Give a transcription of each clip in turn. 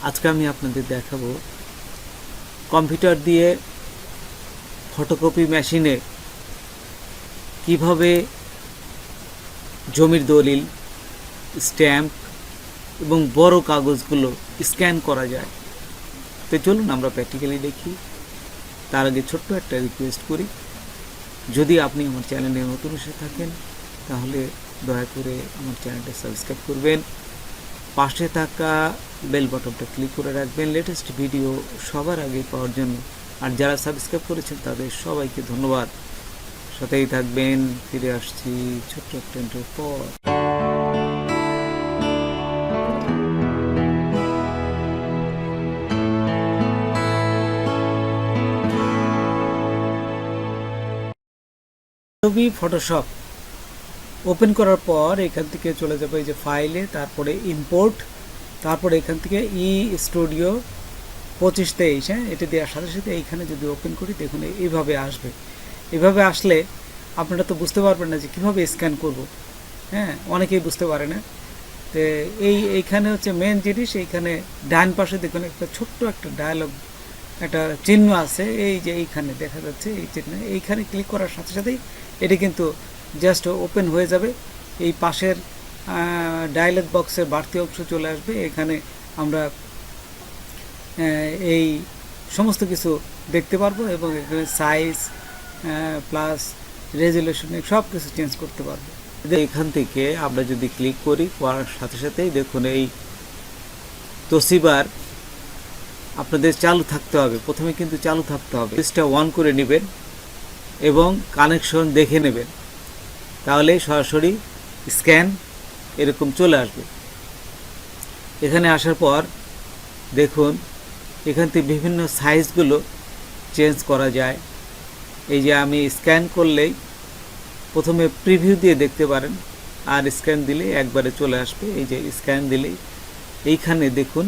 আজকে আমি আপনাদের দেখাবো কম্পিউটার দিয়ে ফটোকপি মেশিনে কিভাবে জমির দলিল, স্ট্যাম্প এবং বড় কাগজগুলো স্ক্যান করা যায়। তো চলুন আমরা প্র্যাকটিক্যালি দেখি। তার আগে ছোট্ট একটা রিকোয়েস্ট করি, যদি আপনি আমার চ্যানেলে নতুন এসে থাকেন তাহলে দয়া করে আমার চ্যানেলটা সাবস্ক্রাইব করবেন, পাশে থাকা বেল বাটনটা ক্লিক করে রাখবেন লেটেস্ট ভিডিও সবার আগে পাওয়ার জন্য। আর যারা সাবস্ক্রাইব করেছেন তাদের সবাইকে ধন্যবাদ। সাথেই থাকবেন, ফিরে আসছি ছোট্ট একটা ইন্টারভিউ পর। আডোবি ফটোশপ ওপেন করার পর এখান থেকে চলে যাবে এই যে ফাইলে, তারপরে ইম্পোর্ট, তারপরে এখান থেকে স্টুডিও 2523, হ্যাঁ, এটা দেওয়ার সাথে সাথে এইখানে যদি ওপেন করি দেখুন এইভাবে আসবে। এভাবে আসলে আপনারা তো বুঝতে পারবেন না যে কীভাবে স্ক্যান করব, হ্যাঁ, অনেকেই বুঝতে পারে না। তো এইখানে হচ্ছে মেন জিনিস, এইখানে ডান পাশে দেখুন একটা ছোট্ট একটা ডায়ালগ একটা চিহ্ন আছে, এই যে এইখানে দেখা যাচ্ছে এই চিহ্ন, এইখানে ক্লিক করার সাথে সাথেই এটি কিন্তু জাস্ট ওপেন হয়ে যাবে। এই পাশের ডায়ালগ বক্সের বাড়তি অংশ চলে আসবে, এখানে আমরা এই সমস্ত কিছু দেখতে পারবো এবং এখানে সাইজ প্লাস রেজুলেশন সব কিছু চেঞ্জ করতে পারবো। এখান থেকে আমরা যদি ক্লিক করি, করার সাথে সাথেই দেখুন এই তোশিবার আপনাদের চালু থাকতে হবে, প্রথমে কিন্তু চালু থাকতে হবে। সুইচটা অন করে নেবেন এবং কানেকশন দেখে নেবেন, তাহলে সরাসরি স্ক্যান এরকম চলে আসবে। এখানে আসার পর দেখুন এখান থেকে বিভিন্ন সাইজগুলো চেঞ্জ করা যায়। এই যে আমি স্ক্যান করলেই প্রথমে প্রিভিউ দিয়ে দেখতে পারেন, আর স্ক্যান দিলে একবারে চলে আসবে। এই যে স্ক্যান দিলেই এইখানে দেখুন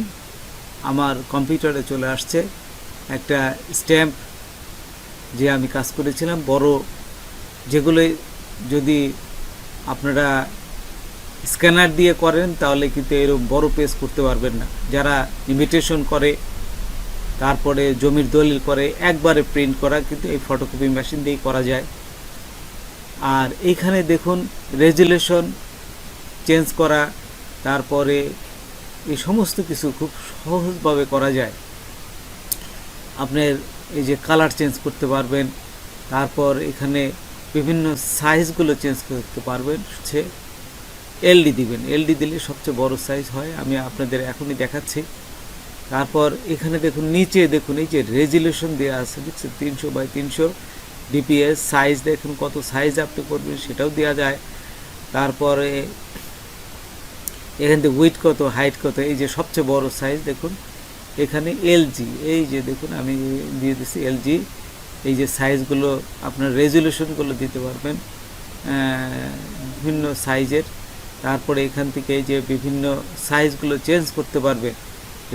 আমার কম্পিউটারে চলে আসছে একটা স্ট্যাম্প যে আমি কাজ করেছিলাম। বড় যেগুলো যদি আপনারা স্ক্যানার দিয়ে করেন তাহলে কিন্তু এরকম বড় পেজ করতে পারবেন না। যারা ইমিটেশন করে, তারপরে জমির দলিল করে, একবারে প্রিন্ট করা কিন্তু এই ফটোকপি মেশিন দিয়েই করা যায়। আর এইখানে দেখুন রেজুলেশন চেঞ্জ করা, তারপরে এই সমস্ত কিছু খুব সহজভাবে করা যায়। আপনার এই যে কালার চেঞ্জ করতে পারবেন, তারপর এখানে বিভিন্ন সাইজগুলো চেঞ্জ করতে পারবেন। হচ্ছে এলডি দিবেন, এলডি দিলে সবচেয়ে বড় সাইজ হয়, আমি আপনাদের এখনই দেখাচ্ছি। তারপর এখানে দেখুন নিচে দেখুন এই যে রেজুলেশন দেওয়া আছে, দেখছেন 300x300 ডিপিএস। সাইজ দেখুন কত সাইজ আপনি করবেন সেটাও দেওয়া যায়। তারপরে এখান থেকে উইথ কত, হাইট কত, এই যে সবচেয়ে বড় সাইজ দেখুন এখানে এলজি, এই যে দেখুন আমি দিয়ে দিচ্ছি এলজি। এই যে সাইজগুলো আপনার রেজুলেশনগুলো দিতে পারবেন বিভিন্ন সাইজের। তারপরে এখান থেকে এই যে বিভিন্ন সাইজগুলো চেঞ্জ করতে পারবেন,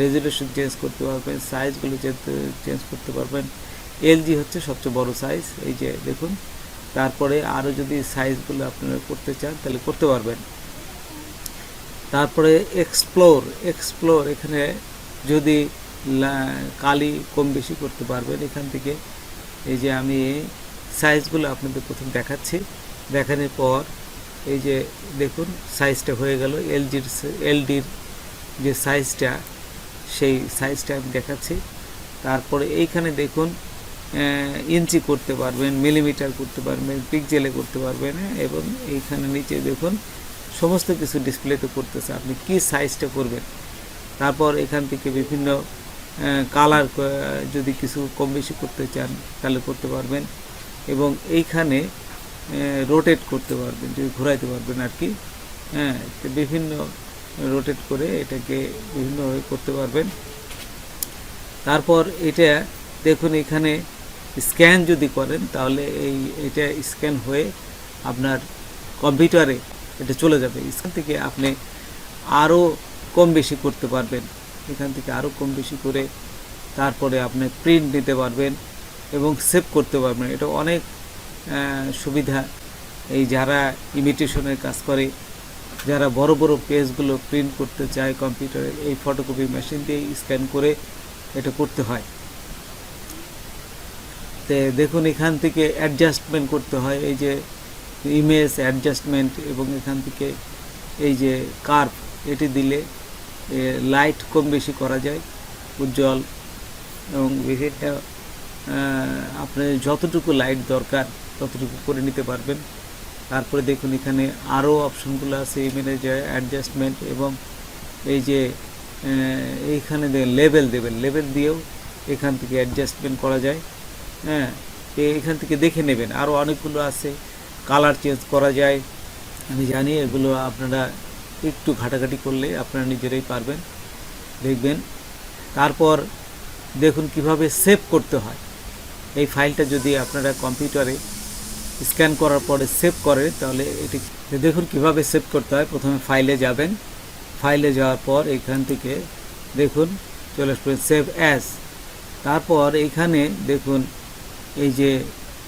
রেজুলেশন চেঞ্জ করতে পারবেন, সাইজগুলো চেঞ্জ করতে পারবেন। এলজি হচ্ছে সবচেয়ে বড় সাইজ, এই যে দেখুন। তারপরে আরও যদি সাইজগুলো আপনারা করতে চান তাহলে করতে পারবেন। তারপরে এক্সপ্লোর এখানে যদি কালি কম বেশি করতে পারবেন। এখান থেকে এই যে আমি সাইজগুলো আপনাদের প্রথম দেখাচ্ছি, দেখানোর পর এই যে দেখুন সাইজটা হয়ে গেল। এলডির যে সাইজটা সেই সাইজটা আমি দেখাচ্ছি। তারপরে এইখানে দেখুন ইঞ্চি করতে পারবেন, মিলিমিটার করতে পারবেন, পিক্সেলে করতে পারবেন, এবং এইখানে নিচে দেখুন সমস্ত কিছু ডিসপ্লেতে করতেছে আপনি কি সাইজটা করবেন। তারপর এখান থেকে বিভিন্ন কালার যদি কিছু কম বেশি করতে চান তাহলে করতে পারবেন, এবং এইখানে রোটেট করতে পারবেন, যদি ঘোরাইতে পারবেন আর কি, হ্যাঁ, বিভিন্ন রোটেট করে এটাকে বিভিন্নভাবে করতে পারবেন। তারপর এটা দেখুন এখানে স্ক্যান যদি করেন তাহলে এটা স্ক্যান হয়ে আপনার কম্পিউটারে এটা চলে যাবে। এখান থেকে আপনি আরও কম বেশি করতে পারবেন, এখান থেকে আরও কম বেশি করে তারপরে আপনি প্রিন্ট নিতে পারবেন এবং সেভ করতে পারবেন। এটা অনেক সুবিধা। এই যারা ইমিটেশনের কাজ করে যারা বড় বড় পেজগুলো প্রিন্ট করতে চায় কম্পিউটারে, এই ফটোকপি মেশিন দিয়ে স্ক্যান করে এটা করতে হয়। তো দেখুন এখান থেকে অ্যাডজাস্টমেন্ট করতে হয়, এই যে ইমেজ অ্যাডজাস্টমেন্ট, এবং এখান থেকে এই যে কার্ভ এটি দিলে লাইট কম বেশি করা যায়, উজ্জ্বল এবং বিভিন্ন আপনার যতটুকু লাইট দরকার ততটুকু করে নিতে পারবেন। তারপরে দেখুন এখানে আরও অপশনগুলো আছে, ইমেজ অ্যাডজাস্টমেন্ট, এবং এই যে এইখানে লেবেল দেবেন, লেবেল দিয়েও এখান থেকে অ্যাডজাস্টমেন্ট করা যায়। হ্যাঁ, এখান থেকে দেখে নেবেন, আরও অনেকগুলো আছে, কালার চেঞ্জ করা যায়। আমি জানি এগুলো আপনারা একটু ঘাটাঘাটি করলে আপনারা নিজেরাই পারবেন, দেখবেন। তারপর দেখুন কিভাবে সেভ করতে হয়। এই ফাইলটা যদি আপনারা কম্পিউটারে স্ক্যান করার পরে সেভ করে, তাহলে এটি দেখুন কিভাবে সেভ করতে হয়। প্রথমে ফাইলে যাবেন, ফাইলে যাওয়ার পর এখান থেকে দেখুন চলে আসবে সেভ অ্যাজ। তারপর এখানে দেখুন এই যে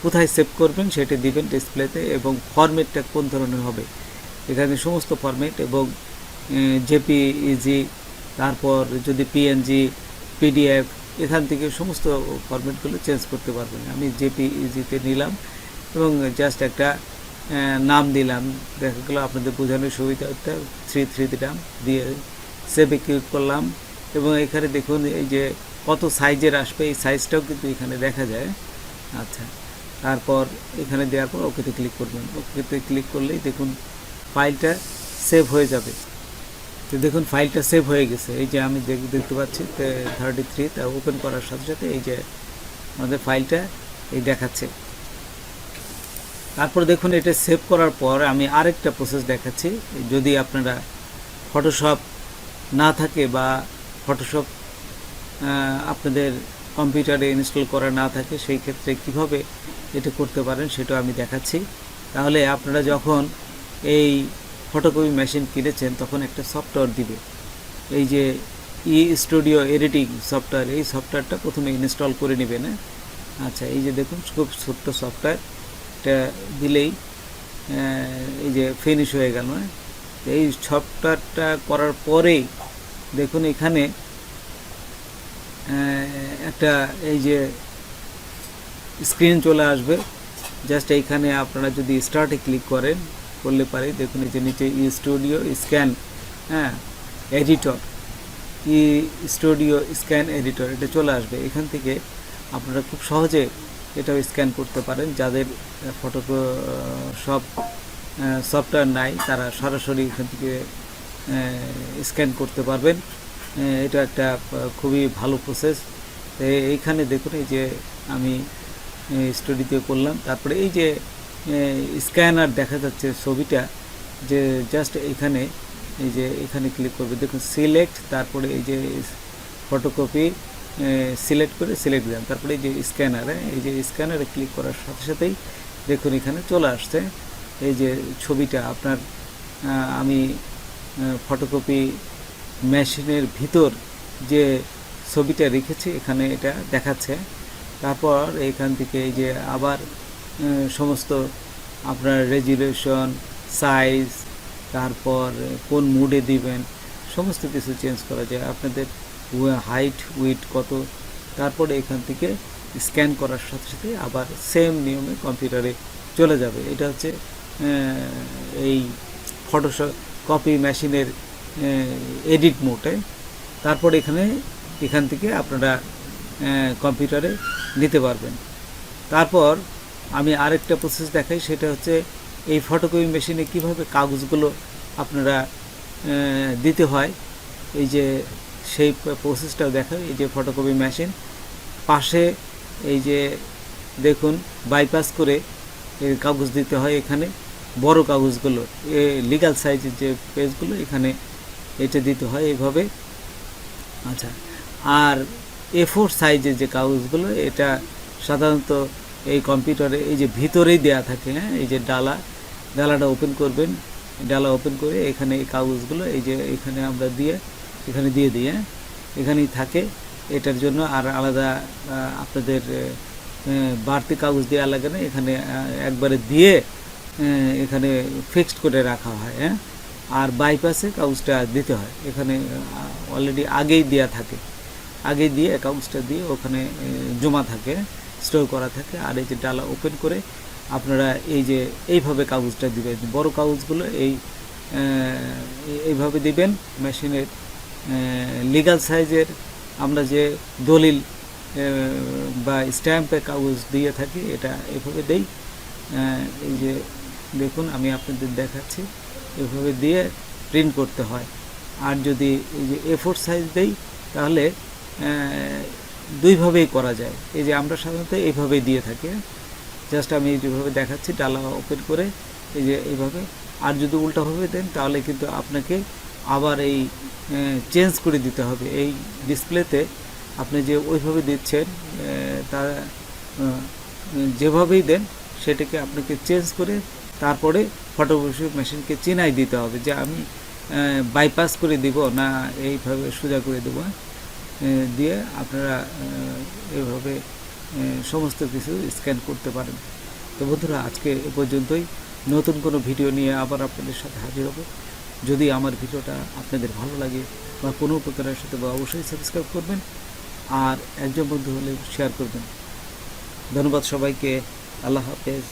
কোথায় সেভ করবেন সেটা দিবেন ডিসপ্লেতে, এবং ফরম্যাটটা কোন ধরনের হবে, এখানে সমস্ত ফরম্যাট, এবং জেপিইজি, তারপর যদি পিএনজি, পিডিএফ, এখান থেকে সমস্ত ফরম্যাটগুলো চেঞ্জ করতে পারবেন। আমি জেপিইজিতে নিলাম এবং জাস্ট একটা নাম দিলাম, দেখা গেলো আপনাদের বোঝানোর সুবিধাটা 3 দিলাম, দিয়ে সেভে ক্লিক করলাম। এবং এখানে দেখুন এই যে কত সাইজের আসবে, এই সাইজটাও কিন্তু এখানে দেখা যায়। আচ্ছা, তারপর এখানে দেওয়ার পর ওকেতে ক্লিক করবেন। ওকেতে ক্লিক করলেই দেখুন ফাইলটা সেভ হয়ে যাবে। তো দেখুন ফাইলটা সেভ হয়ে গেছে, এই যে আমি দেখতে পাচ্ছি 33, তা ওপেন করার সাথে সাথে এই যে আমাদের ফাইলটা এই দেখাচ্ছে। তারপর দেখুন এটা সেভ করার পর আমি আরেকটা প্রসেস দেখাচ্ছি। যদি আপনারা ফটোশপ না থাকে বা ফটোশপ আপনাদের কম্পিউটারে ইনস্টল করা না থাকে, সেই ক্ষেত্রে কিভাবে এটা করতে পারেন সেটাও আমি দেখাচ্ছি। তাহলে আপনারা যখন এই ফটোকপি মেশিন কিনেছেন তখন একটা সফটওয়্যার দিবে, এই যে স্টুডিও এডিটিং সফটওয়্যার, এই সফটওয়্যারটা প্রথমে ইনস্টল করে নেবেন। আচ্ছা, এই যে দেখুন খুব ছোট্ট সফটওয়্যার, এটা দিলেই এই যে ফিনিশ হয়ে গেল। এই সফটওয়্যারটা করার পরেই দেখুন এখানে একটা এই যে স্ক্রিন চলে আসবে। জাস্ট এইখানে আপনারা যদি স্টার্টে ক্লিক করলে পারে, দেখুন এই যে নিচে studio scan editor, studio scan editor, এটা চলে আসবে। এখান থেকে আপনারা খুব সহজে এটাও স্ক্যান করতে পারেন। যাদের ফটোশপ সফটওয়্যার নাই তারা সরাসরি এখান থেকে স্ক্যান করতে পারবেন। এটা একটা খুবই ভালো প্রসেস। এইখানে দেখুন এই যে আমি স্টুডিওতে করলাম, তারপরে এই যে স্ক্যানার দেখা যাচ্ছে ছবিটা, যে জাস্ট এখানে এই যে এখানে ক্লিক করবে, দেখুন সিলেক্ট, তারপরে এই যে ফটোকপি সিলেক্ট করে সিলেক্ট দিলাম, তারপরে এই যে স্ক্যানার, এই যে স্ক্যানারে ক্লিক করার সাথে সাথেই দেখুন এখানে চলে আসছে এই যে ছবিটা আপনার। আমি ফটোকপি মেশিনের ভিতর যে ছবিটা রেখেছি এখানে এটা দেখাচ্ছে। তারপর এখান থেকে এই যে আবার সমস্ত আপনার রেজুলেশন, সাইজ, তারপর কোন মুডে দিবেন, সমস্ত কিছু চেঞ্জ করা যায়। আপনাদের হাইট উইডথ কত, তারপরে এখান থেকে স্ক্যান করার সাথে সাথে আবার সেম নিয়মে কম্পিউটারে চলে যাবে। এটা হচ্ছে এই ফটোশপ কপি মেশিনের এডিট মোডে। তারপর এখান থেকে আপনারা কম্পিউটারে নিতে পারবেন। তারপর আমি আরেকটা প্রসেস দেখাই, সেটা হচ্ছে এই ফটোকপি মেশিনে কিভাবে কাগজগুলো আপনারা দিতে হয়, এই যে সেই প্রসেসটাও দেখাই। এই যে ফটোকপি মেশিন, পাশে এই যে দেখুন বাইপাস করে কাগজ দিতে হয়। এখানে বড় কাগজগুলো, লিগ্যাল সাইজের যে পেজগুলো, এখানে এটা দিতে হয় এইভাবে। আচ্ছা, আর A4 সাইজের যে কাগজগুলো, এটা সাধারণত এই কম্পিউটারে এই যে ভিতরেই দেয়া থাকে। এই যে ডালাটা ওপেন করবেন, ডালা ওপেন করে এখানে এই কাগজগুলো এই যে এখানে আমরা এখানে দিয়ে দিই, এখানেই থাকে। এটার জন্য আর আলাদা আপনাদের বাড়তি কাগজ দেওয়া লাগে না, এখানে একবারে দিয়ে এখানে ফিক্সড করে রাখা হয়। আর বাইপাসে কাগজটা দিতে হয়। এখানে অলরেডি আগেই দেওয়া থাকে, আগে দিয়ে কাগজটা দিয়ে ওখানে জমা থাকে, স্টোর করা থাকে। আর এই যে ডালা ওপেন করে আপনারা এই যে এইভাবে কাগজটা দিবেন, বড় কাগজগুলো এইভাবে দিবেন। মেশিনের লিগাল সাইজের আমরা যে দলিল বা স্ট্যাম্পে কাগজ দিয়ে থাকি, এটা এভাবে দেই। এই যে দেখুন, আমি আপনাদের দেখাচ্ছি, এভাবে দিয়ে প্রিন্ট করতে হয়। আর যদি এই যে A4 সাইজ দেই তাহলে দুইভাবেই করা যায়। এই যে আমরা সাধারণত এইভাবেই দিয়ে থাকি, জাস্ট আমি যেভাবে দেখাচ্ছি, ডালা ওপেন করে এই যে এইভাবে। আর যদি উল্টাভাবে দেন তাহলে কিন্তু আপনাকে আবার এই চেঞ্জ করে দিতে হবে। এই ডিসপ্লেতে আপনি যে ওইভাবে দিচ্ছেন, তা যেভাবেই দেন সেটাকে আপনাকে চেঞ্জ করে তারপরে ফটোকপি মেশিনকে চেনাই দিতে হবে যে আমি বাইপাস করে দিব না এইভাবে সোজা করে দেব। দিয়ে আপনারা এইভাবে সমস্ত কিছু স্ক্যান করতে পারেন। তো বন্ধুরা, আজকে এ পর্যন্তই। নতুন কোনো ভিডিও নিয়ে আবার আপনাদের সাথে হাজির হব। যদি আমার ভিডিওটা আপনাদের ভালো লাগে বা কোনো উপকারের সাথে, বা অবশ্যই সাবস্ক্রাইব করবেন, আর একজন বন্ধু হলে শেয়ার করবেন। ধন্যবাদ সবাইকে। আল্লাহ হাফেজ।